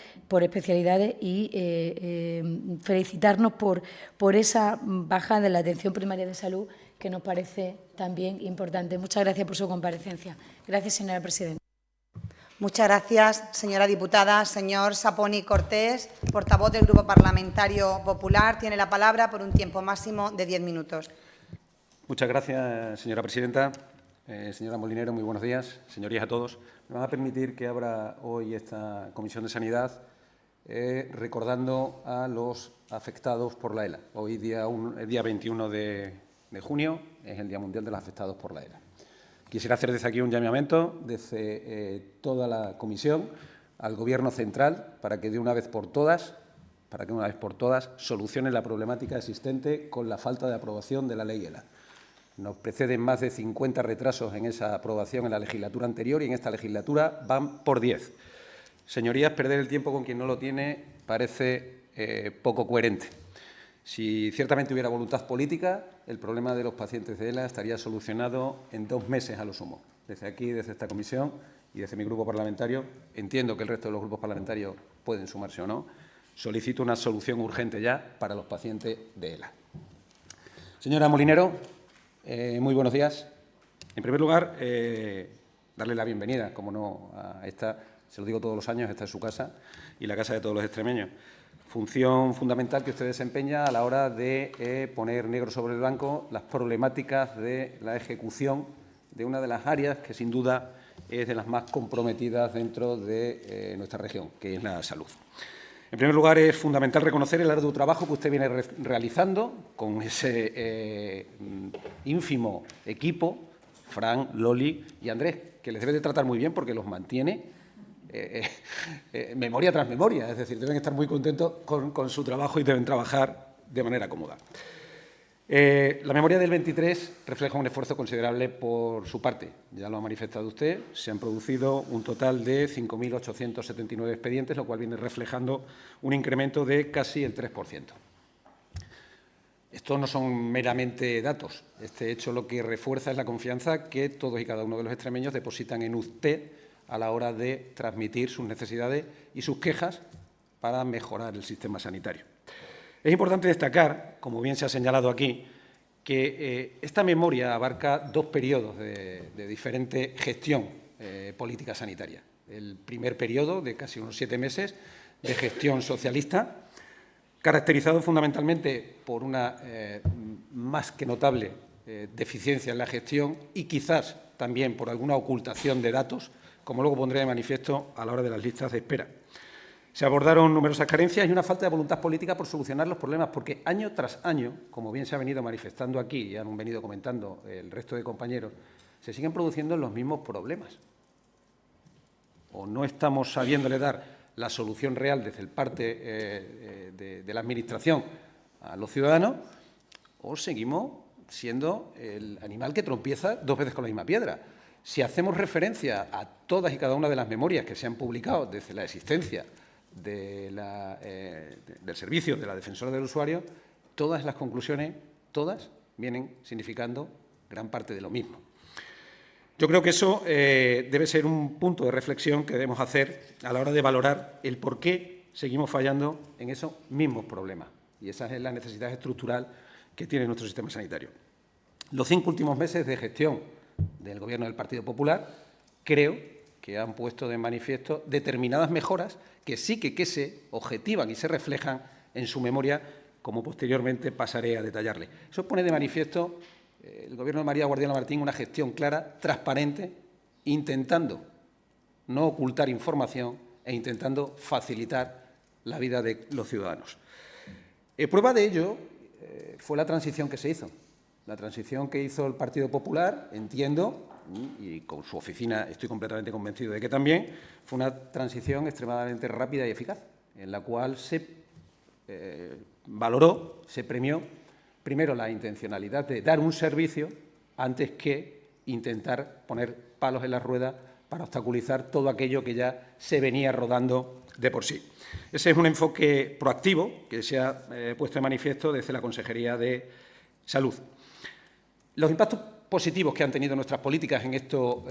y felicitarnos por esa bajada en la atención primaria de salud que nos parece también importante. Muchas gracias por su comparecencia. Gracias, señora presidenta. Muchas gracias, señora diputada. Señor Saponi Cortés, portavoz del Grupo Parlamentario Popular, tiene la palabra por un tiempo máximo de 10 minutos. Muchas gracias, señora presidenta. Señora Molinero, muy buenos días. Señorías a todos. Me van a permitir que abra hoy esta Comisión de Sanidad recordando a los afectados por la ELA. Hoy, el día 21 de junio, es el Día Mundial de los Afectados por la ELA. Quisiera hacer desde aquí un llamamiento desde toda la Comisión al Gobierno central para que de una vez por todas solucione la problemática existente con la falta de aprobación de la ley ELA. Nos preceden más de 50 retrasos en esa aprobación en la legislatura anterior y en esta legislatura van por 10. Señorías, perder el tiempo con quien no lo tiene parece poco coherente. Si ciertamente hubiera voluntad política, el problema de los pacientes de ELA estaría solucionado en 2 meses a lo sumo. Desde aquí, desde esta comisión y desde mi grupo parlamentario, entiendo que el resto de los grupos parlamentarios pueden sumarse o no, solicito una solución urgente ya para los pacientes de ELA. Señora Molinero, muy buenos días. En primer lugar, darle la bienvenida, como no, a esta, se lo digo todos los años, esta es su casa y la casa de todos los extremeños. Función fundamental que usted desempeña a la hora de poner negro sobre el blanco las problemáticas de la ejecución de una de las áreas que, sin duda, es de las más comprometidas dentro de nuestra región, que es la salud. En primer lugar, es fundamental reconocer el arduo trabajo que usted viene realizando con ese ínfimo equipo, Fran, Loli y Andrés, que les debe de tratar muy bien porque los mantiene memoria tras memoria, es decir, deben estar muy contentos con su trabajo y deben trabajar de manera cómoda. La memoria del 23 refleja un esfuerzo considerable por su parte, ya lo ha manifestado usted, se han producido un total de 5.879 expedientes, lo cual viene reflejando un incremento de casi el 3%. Estos no son meramente datos, este hecho lo que refuerza es la confianza que todos y cada uno de los extremeños depositan en usted a la hora de transmitir sus necesidades y sus quejas para mejorar el sistema sanitario. Es importante destacar, como bien se ha señalado aquí, que esta memoria abarca 2 periodos de diferente gestión política sanitaria. El primer periodo, de casi unos 7 meses, de gestión socialista, caracterizado fundamentalmente por una más que notable deficiencia en la gestión y quizás también por alguna ocultación de datos, como luego pondré de manifiesto a la hora de las listas de espera. Se abordaron numerosas carencias y una falta de voluntad política por solucionar los problemas, porque año tras año, como bien se ha venido manifestando aquí y han venido comentando el resto de compañeros, se siguen produciendo los mismos problemas. O no estamos sabiéndole dar la solución real desde el parte de la Administración a los ciudadanos, o seguimos siendo el animal que tropieza 2 veces con la misma piedra. Si hacemos referencia a todas y cada una de las memorias que se han publicado desde la existencia del servicio de la defensora del usuario, todas las conclusiones, todas vienen significando gran parte de lo mismo. Yo creo que eso debe ser un punto de reflexión que debemos hacer a la hora de valorar el por qué seguimos fallando en esos mismos problemas. Y esa es la necesidad estructural que tiene nuestro sistema sanitario. Los 5 últimos meses de gestión del Gobierno del Partido Popular creo que han puesto de manifiesto determinadas mejoras que sí que se objetivan y se reflejan en su memoria, como posteriormente pasaré a detallarle. Eso pone de manifiesto el Gobierno de María Guardiola Martín una gestión clara, transparente, intentando no ocultar información e intentando facilitar la vida de los ciudadanos. Prueba de ello fue la transición que se hizo. La transición que hizo el Partido Popular, entiendo, y con su oficina estoy completamente convencido de que también, fue una transición extremadamente rápida y eficaz, en la cual se valoró, se premió, primero, la intencionalidad de dar un servicio antes que intentar poner palos en las ruedas para obstaculizar todo aquello que ya se venía rodando de por sí. Ese es un enfoque proactivo que se ha puesto de manifiesto desde la Consejería de Salud. Los impactos positivos que han tenido nuestras políticas en estos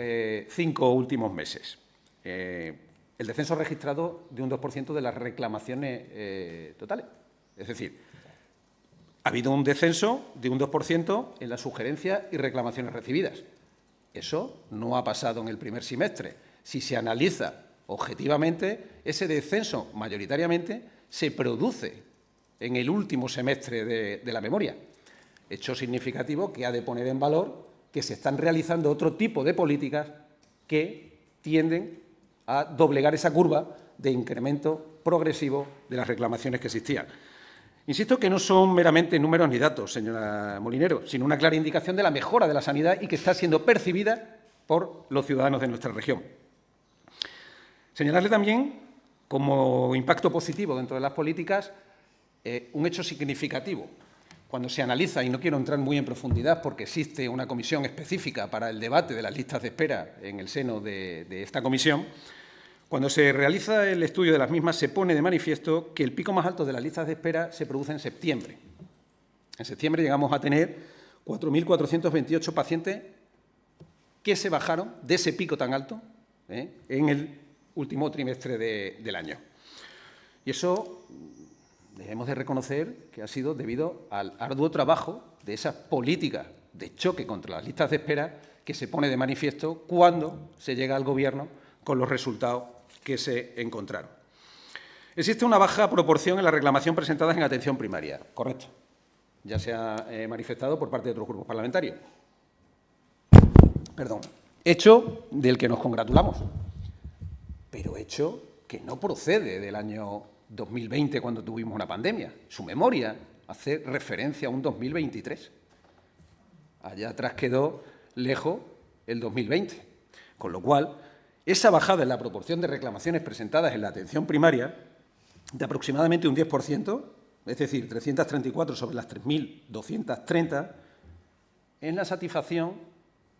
5 últimos meses. El descenso registrado de un 2% de las reclamaciones totales. Es decir, ha habido un descenso de un 2% en las sugerencias y reclamaciones recibidas. Eso no ha pasado en el primer semestre. Si se analiza objetivamente, ese descenso mayoritariamente se produce en el último semestre de la memoria. Hecho significativo que ha de poner en valor que se están realizando otro tipo de políticas que tienden a doblegar esa curva de incremento progresivo de las reclamaciones que existían. Insisto que no son meramente números ni datos, señora Molinero, sino una clara indicación de la mejora de la sanidad y que está siendo percibida por los ciudadanos de nuestra región. Señalarle también, como impacto positivo dentro de las políticas, un hecho significativo. Cuando se analiza, y no quiero entrar muy en profundidad porque existe una comisión específica para el debate de las listas de espera en el seno de esta comisión, cuando se realiza el estudio de las mismas se pone de manifiesto que el pico más alto de las listas de espera se produce en septiembre. En septiembre llegamos a tener 4.428 pacientes que se bajaron de ese pico tan alto en el último trimestre del año. Y eso debemos de reconocer que ha sido debido al arduo trabajo de esas políticas de choque contra las listas de espera que se pone de manifiesto cuando se llega al Gobierno con los resultados que se encontraron. Existe una baja proporción en la reclamación presentadas en atención primaria. Correcto. Ya se ha manifestado por parte de otros grupos parlamentarios. Perdón. Hecho del que nos congratulamos, pero hecho que no procede del año 2020, cuando tuvimos una pandemia. Su memoria hace referencia a un 2023. Allá atrás quedó lejos el 2020. Con lo cual, esa bajada en la proporción de reclamaciones presentadas en la atención primaria, de aproximadamente un 10%, es decir, 334 sobre las 3.230, es la satisfacción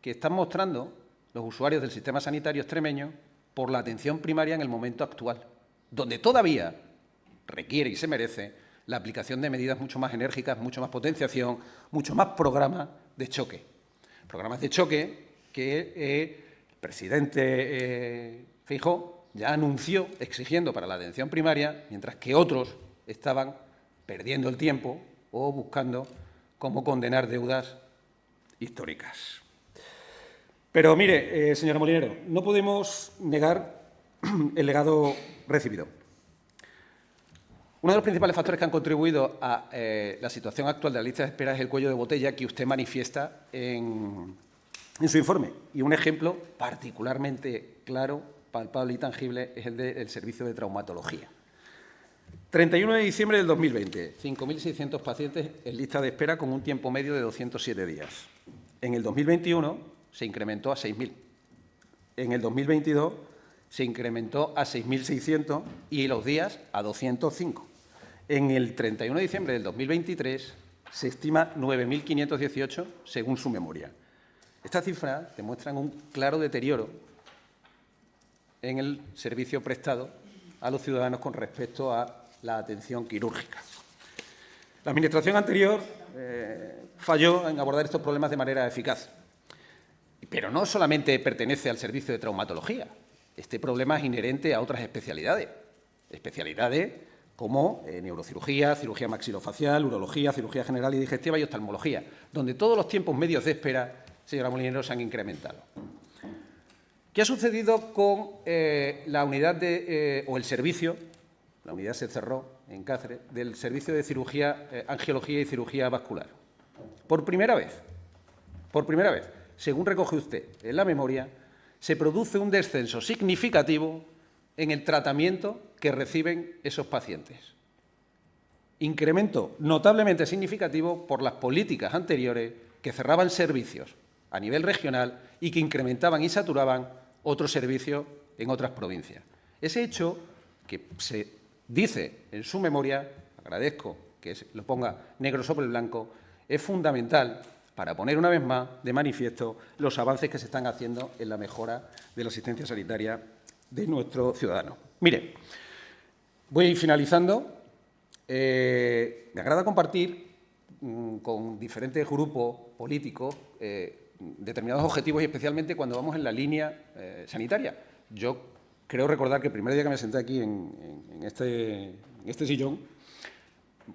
que están mostrando los usuarios del sistema sanitario extremeño por la atención primaria en el momento actual, donde todavía requiere y se merece la aplicación de medidas mucho más enérgicas, mucho más potenciación, mucho más programas de choque. Programas de choque que el presidente Feijóo ya anunció exigiendo para la atención primaria, mientras que otros estaban perdiendo el tiempo o buscando cómo condenar deudas históricas. Pero mire, señora Molinero, no podemos negar el legado recibido. Uno de los principales factores que han contribuido a la situación actual de la lista de espera es el cuello de botella que usted manifiesta en su informe. Y un ejemplo particularmente claro, palpable y tangible es el del servicio de traumatología. 31 de diciembre del 2020, 5.600 pacientes en lista de espera con un tiempo medio de 207 días. En el 2021 se incrementó a 6.000. En el 2022 se incrementó a 6.600 y los días a 205. En el 31 de diciembre del 2023 se estima 9.518 según su memoria. Estas cifras demuestran un claro deterioro en el servicio prestado a los ciudadanos con respecto a la atención quirúrgica. La Administración anterior falló en abordar estos problemas de manera eficaz. Pero no solamente pertenece al servicio de traumatología. Este problema es inherente a otras especialidades como neurocirugía, cirugía maxilofacial, urología, cirugía general y digestiva y oftalmología, donde todos los tiempos medios de espera, señora Molinero, se han incrementado. ¿Qué ha sucedido con la unidad o el servicio? La unidad se cerró en Cáceres, del servicio de cirugía, angiología y cirugía vascular. Por primera vez, según recoge usted en la memoria, se produce un descenso significativo en el tratamiento que reciben esos pacientes. Incremento notablemente significativo por las políticas anteriores que cerraban servicios a nivel regional y que incrementaban y saturaban otros servicios en otras provincias. Ese hecho que se dice en su memoria, agradezco que lo ponga negro sobre blanco, es fundamental para poner una vez más de manifiesto los avances que se están haciendo en la mejora de la asistencia sanitaria de nuestros ciudadanos. Mire, voy a ir finalizando. Me agrada compartir con diferentes grupos políticos determinados objetivos y especialmente cuando vamos en la línea sanitaria. Yo creo recordar que el primer día que me senté aquí en este sillón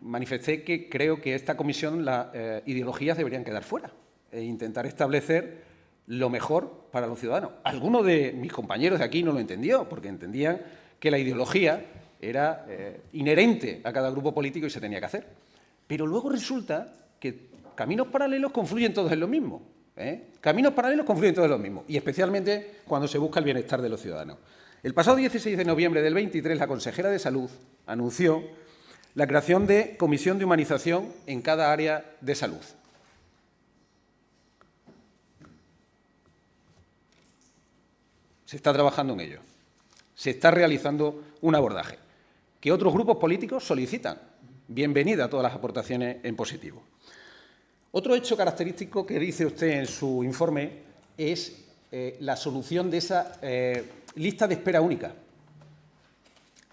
manifesté que creo que esta comisión las ideologías deberían quedar fuera e intentar establecer lo mejor para los ciudadanos. Algunos de mis compañeros de aquí no lo entendió, porque entendían que la ideología era inherente a cada grupo político y se tenía que hacer. Pero luego resulta que caminos paralelos confluyen todos en lo mismo. Caminos paralelos confluyen todos en lo mismo, y especialmente cuando se busca el bienestar de los ciudadanos. El pasado 16 de noviembre del 23, la consejera de Salud anunció la creación de comisión de humanización en cada área de salud. Se está trabajando en ello. Se está realizando un abordaje que otros grupos políticos solicitan. Bienvenida a todas las aportaciones en positivo. Otro hecho característico que dice usted en su informe es la solución de esa lista de espera única.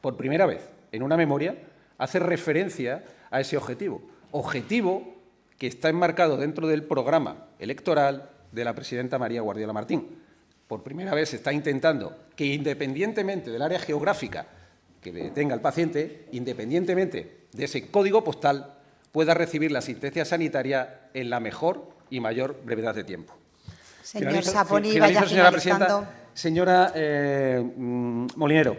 Por primera vez, en una memoria, hace referencia a ese objetivo. Objetivo que está enmarcado dentro del programa electoral de la presidenta María Guardiola Martín. Por primera vez se está intentando que, independientemente del área geográfica que tenga el paciente, independientemente de ese código postal, pueda recibir la asistencia sanitaria en la mejor y mayor brevedad de tiempo. Señor Saponi, vaya señora finalizando. Presidenta. Señora Molinero,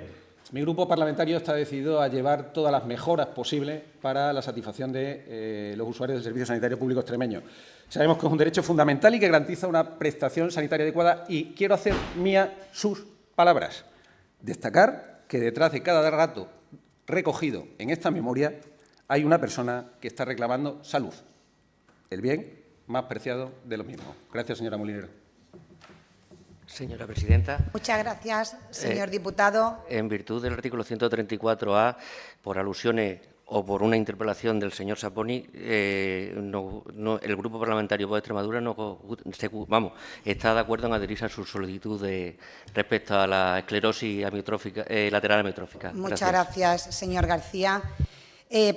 mi grupo parlamentario está decidido a llevar todas las mejoras posibles para la satisfacción de los usuarios del Servicio Sanitario Público extremeño. Sabemos que es un derecho fundamental y que garantiza una prestación sanitaria adecuada y quiero hacer mía sus palabras. Destacar que detrás de cada dato recogido en esta memoria hay una persona que está reclamando salud, el bien más preciado de los mismos. Gracias, señora Molinero. Señora presidenta. Muchas gracias, señor diputado. En virtud del artículo 134A, por alusiones o por una interpelación del señor Saponi, el Grupo Parlamentario Vox Extremadura está de acuerdo en adherirse a su solicitud respecto a la esclerosis amiotrófica, lateral amiotrófica. Muchas gracias, señor García.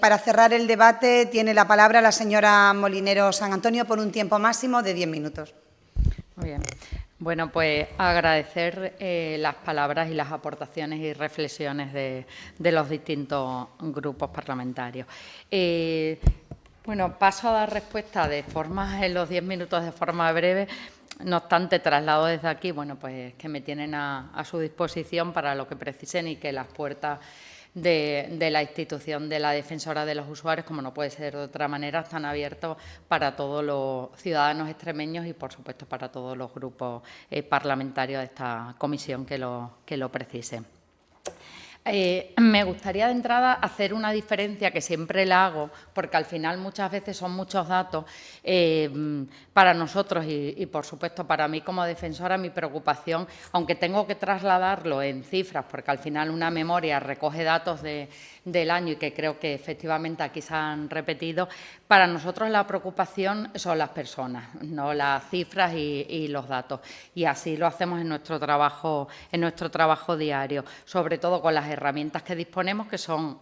Para cerrar el debate, tiene la palabra la señora Molinero San Antonio por un tiempo máximo de 10 minutos. Muy bien. Bueno, pues agradecer las palabras y las aportaciones y reflexiones de los distintos grupos parlamentarios. Bueno, paso a dar respuesta en los 10 minutos de forma breve. No obstante, traslado desde aquí, bueno, pues que me tienen a su disposición para lo que precisen y que las puertas de la institución de la defensora de los usuarios, como no puede ser de otra manera, están abiertos para todos los ciudadanos extremeños y, por supuesto, para todos los grupos parlamentarios de esta comisión que lo precisen. Me gustaría de entrada hacer una diferencia que siempre la hago, porque al final muchas veces son muchos datos para nosotros y, por supuesto, para mí como defensora, mi preocupación, aunque tengo que trasladarlo en cifras, porque al final una memoria recoge datos del año y que creo que efectivamente aquí se han repetido, para nosotros la preocupación son las personas, no las cifras y los datos. Y así lo hacemos en nuestro trabajo diario, sobre todo con las herramientas que disponemos, que son,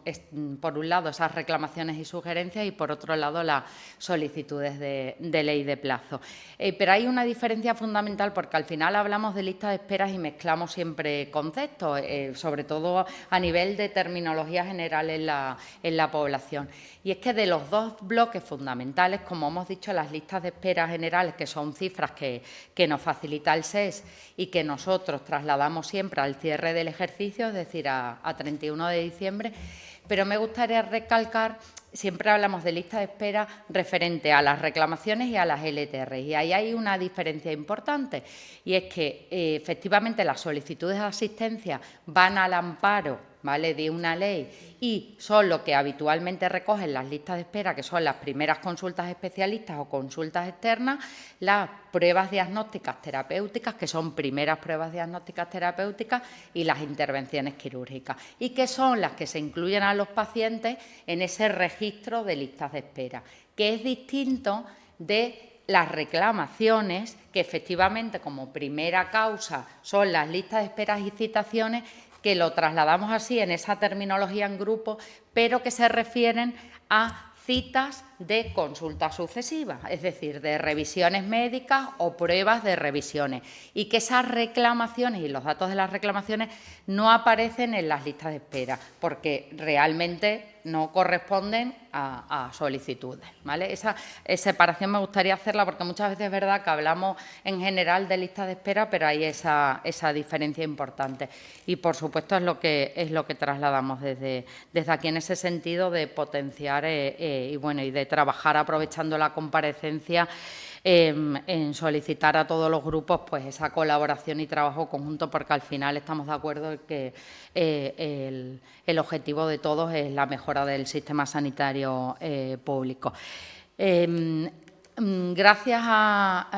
por un lado, esas reclamaciones y sugerencias y, por otro lado, las solicitudes de ley de plazo. Pero hay una diferencia fundamental porque al final hablamos de listas de esperas y mezclamos siempre conceptos, sobre todo a nivel de terminología general en la población. Y es que de los dos bloques fundamentales, como hemos dicho, las listas de espera generales, que son cifras que nos facilita el SES y que nosotros trasladamos siempre al cierre del ejercicio, es decir, a 31 de diciembre, pero me gustaría recalcar, siempre hablamos de lista de espera referente a las reclamaciones y a las LTR, y ahí hay una diferencia importante, y es que efectivamente las solicitudes de asistencia van al amparo, ¿vale?, de una ley y son lo que habitualmente recogen las listas de espera, que son las primeras consultas especialistas o consultas externas, las pruebas diagnósticas terapéuticas, que son primeras pruebas diagnósticas terapéuticas, y las intervenciones quirúrgicas, y que son las que se incluyen a los pacientes en ese registro de listas de espera, que es distinto de las reclamaciones, que efectivamente como primera causa son las listas de esperas y citaciones, que lo trasladamos así en esa terminología en grupo, pero que se refieren a citas de consultas sucesivas, es decir, de revisiones médicas o pruebas de revisiones, y que esas reclamaciones y los datos de las reclamaciones no aparecen en las listas de espera, porque realmente no corresponden a solicitudes, ¿vale? Esa separación me gustaría hacerla porque muchas veces es verdad que hablamos en general de listas de espera, pero hay esa diferencia importante. Y, por supuesto, es lo que trasladamos desde aquí en ese sentido de potenciar y de trabajar aprovechando la comparecencia en solicitar a todos los grupos pues esa colaboración y trabajo conjunto, porque al final estamos de acuerdo en que el objetivo de todos es la mejora del sistema sanitario público. Gracias a...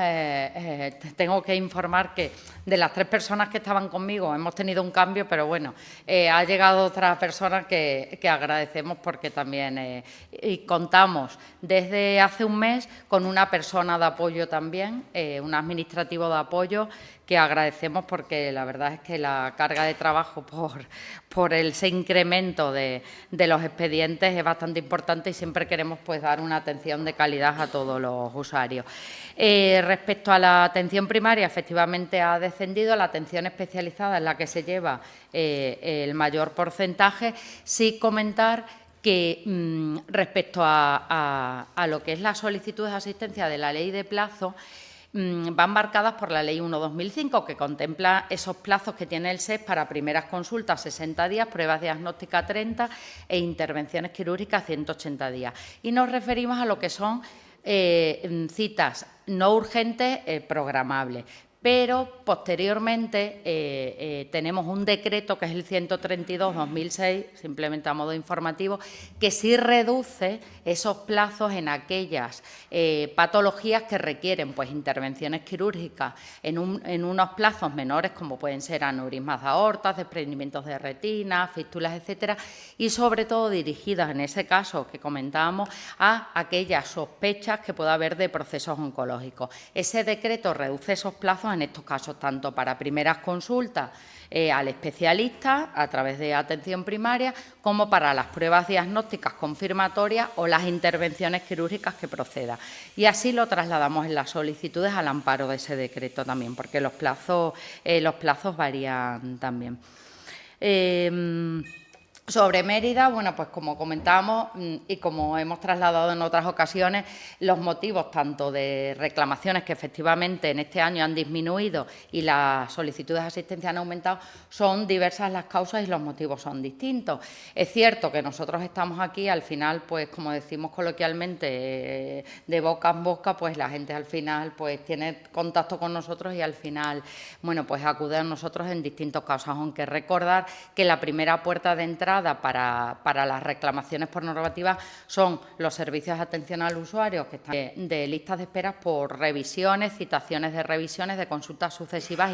tengo que informar que de las 3 personas que estaban conmigo hemos tenido un cambio, pero bueno, ha llegado otra persona que agradecemos, porque también y contamos desde hace un mes con una persona de apoyo también, un administrativo de apoyo, que agradecemos porque la verdad es que la carga de trabajo por ese incremento de los expedientes es bastante importante, y siempre queremos pues dar una atención de calidad a todos los usuarios. Respecto a la atención primaria, efectivamente ha descendido, la atención especializada es la que se lleva el mayor porcentaje. Sí comentar que respecto a lo que es la solicitud de asistencia de la ley de plazo, van marcadas por la Ley 1/2005, que contempla esos plazos que tiene el SES para primeras consultas 60 días, pruebas diagnósticas 30 e intervenciones quirúrgicas 180 días. Y nos referimos a lo que son citas no urgentes programables. Pero posteriormente tenemos un decreto, que es el 132/2006, simplemente a modo informativo, que sí reduce esos plazos en aquellas patologías que requieren pues intervenciones quirúrgicas en unos plazos menores, como pueden ser aneurismas de aortas, desprendimientos de retina, fístulas, etcétera, y sobre todo dirigidas, en ese caso que comentábamos, a aquellas sospechas que pueda haber de procesos oncológicos. Ese decreto reduce esos plazos en estos casos tanto para primeras consultas al especialista a través de atención primaria, como para las pruebas diagnósticas confirmatorias o las intervenciones quirúrgicas que proceda. Y así lo trasladamos en las solicitudes al amparo de ese decreto también, porque los plazos varían también. Sobre Mérida, bueno, pues como comentábamos y como hemos trasladado en otras ocasiones, los motivos tanto de reclamaciones, que efectivamente en este año han disminuido, y las solicitudes de asistencia han aumentado, son diversas las causas y los motivos son distintos. Es cierto que nosotros estamos aquí, al final, pues como decimos coloquialmente, de boca en boca, pues la gente al final pues tiene contacto con nosotros y al final, bueno, pues acude a nosotros en distintos casos, aunque recordar que la primera puerta de entrada entrada para las reclamaciones por normativa son los servicios de atención al usuario, que están de listas de espera por revisiones, citaciones de revisiones, de consultas sucesivas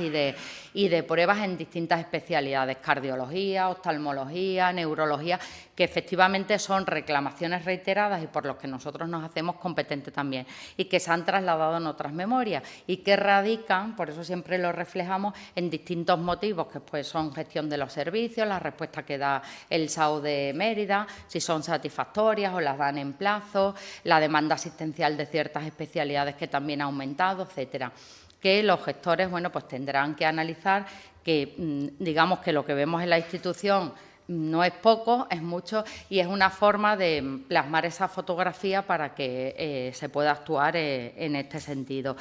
y de pruebas en distintas especialidades, cardiología, oftalmología, neurología, que efectivamente son reclamaciones reiteradas y por los que nosotros nos hacemos competentes también, y que se han trasladado en otras memorias y que radican, por eso siempre lo reflejamos, en distintos motivos, que pues son gestión de los servicios, la respuesta que da el SAU de Mérida, si son satisfactorias o las dan en plazo, la demanda asistencial de ciertas especialidades que también ha aumentado, etcétera, que los gestores, bueno, pues tendrán que analizar que, digamos, que lo que vemos en la institución no es poco, es mucho, y es una forma de plasmar esa fotografía para que se pueda actuar en este sentido.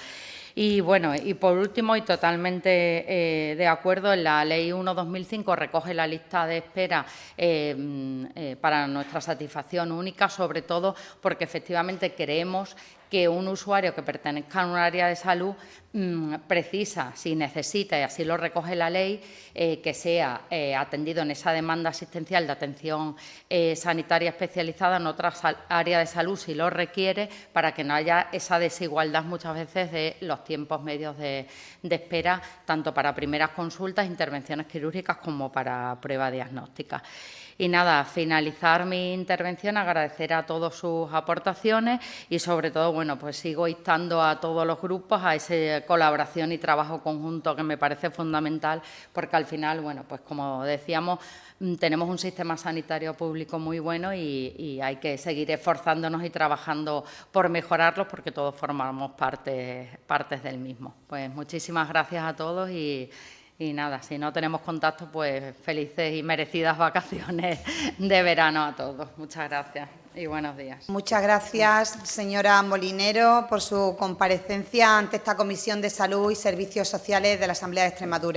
Y bueno, y por último, y totalmente de acuerdo, en la Ley 1/2005 recoge la lista de espera para nuestra satisfacción única, sobre todo porque efectivamente creemos que un usuario que pertenezca a un área de salud precisa, si necesita, y así lo recoge la ley, que sea atendido en esa demanda asistencial de atención sanitaria especializada en otra área de salud, si lo requiere, para que no haya esa desigualdad muchas veces de los tiempos medios de espera, tanto para primeras consultas, intervenciones quirúrgicas, como para pruebas diagnósticas. Y nada, finalizar mi intervención, agradecer a todos sus aportaciones y, sobre todo, bueno, pues sigo instando a todos los grupos a esa colaboración y trabajo conjunto que me parece fundamental, porque al final, bueno, pues como decíamos, tenemos un sistema sanitario público muy bueno y hay que seguir esforzándonos y trabajando por mejorarlo, porque todos formamos partes del mismo. Pues muchísimas gracias a todos y nada, si no tenemos contacto, pues felices y merecidas vacaciones de verano a todos. Muchas gracias y buenos días. Muchas gracias, señora Molinero, por su comparecencia ante esta Comisión de Salud y Servicios Sociales de la Asamblea de Extremadura.